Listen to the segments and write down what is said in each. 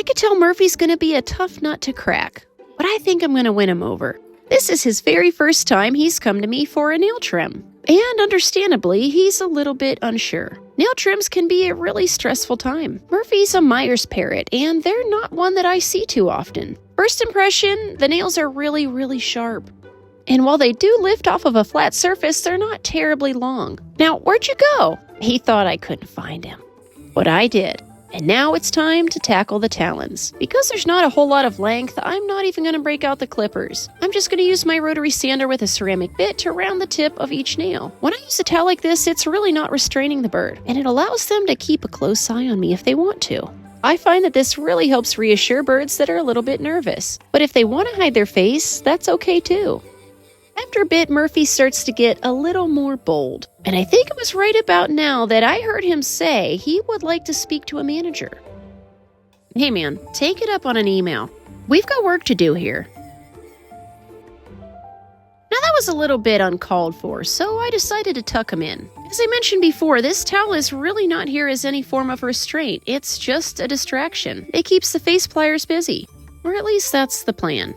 could tell Murphy's going to be a tough nut to crack, but I think I'm going to win him over. This is his very first time he's come to me for a nail trim. And understandably, he's a little bit unsure. Nail trims can be a really stressful time. Murphy's a Myers parrot, and they're not one that I see too often. First impression, the nails are really, really sharp. And while they do lift off of a flat surface, they're not terribly long. Now, where'd you go? He thought I couldn't find him. But I did. And now it's time to tackle the talons. Because there's not a whole lot of length, I'm not even going to break out the clippers. I'm just going to use my rotary sander with a ceramic bit to round the tip of each nail. When I use a towel like this, it's really not restraining the bird, and it allows them to keep a close eye on me if they want to. I find that this really helps reassure birds that are a little bit nervous. But if they want to hide their face, that's okay too. After a bit, Murphy starts to get a little more bold. And I think it was right about now that I heard him say he would like to speak to a manager. Hey man, take it up on an email. We've got work to do here. Now that was a little bit uncalled for, so I decided to tuck him in. As I mentioned before, this towel is really not here as any form of restraint. It's just a distraction. It keeps the face pliers busy. Or at least that's the plan.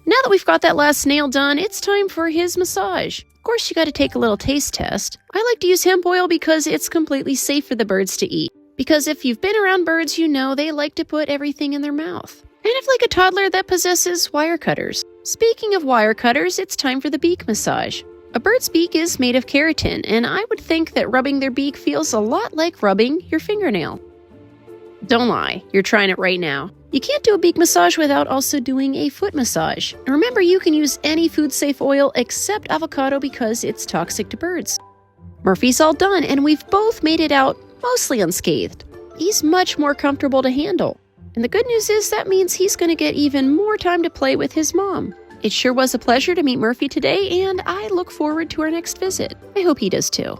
Now that we've got that last nail done, it's time for his massage. Of course, you got to take a little taste test. I like to use hemp oil because it's completely safe for the birds to eat. Because if you've been around birds, you know they like to put everything in their mouth. Kind of like a toddler that possesses wire cutters. Speaking of wire cutters, it's time for the beak massage. A bird's beak is made of keratin, and I would think that rubbing their beak feels a lot like rubbing your fingernail. Don't lie, you're trying it right now. You can't do a beak massage without also doing a foot massage. And remember, you can use any food-safe oil except avocado because it's toxic to birds. Murphy's all done, and we've both made it out mostly unscathed. He's much more comfortable to handle. And the good news is that means he's going to get even more time to play with his mom. It sure was a pleasure to meet Murphy today, and I look forward to our next visit. I hope he does too.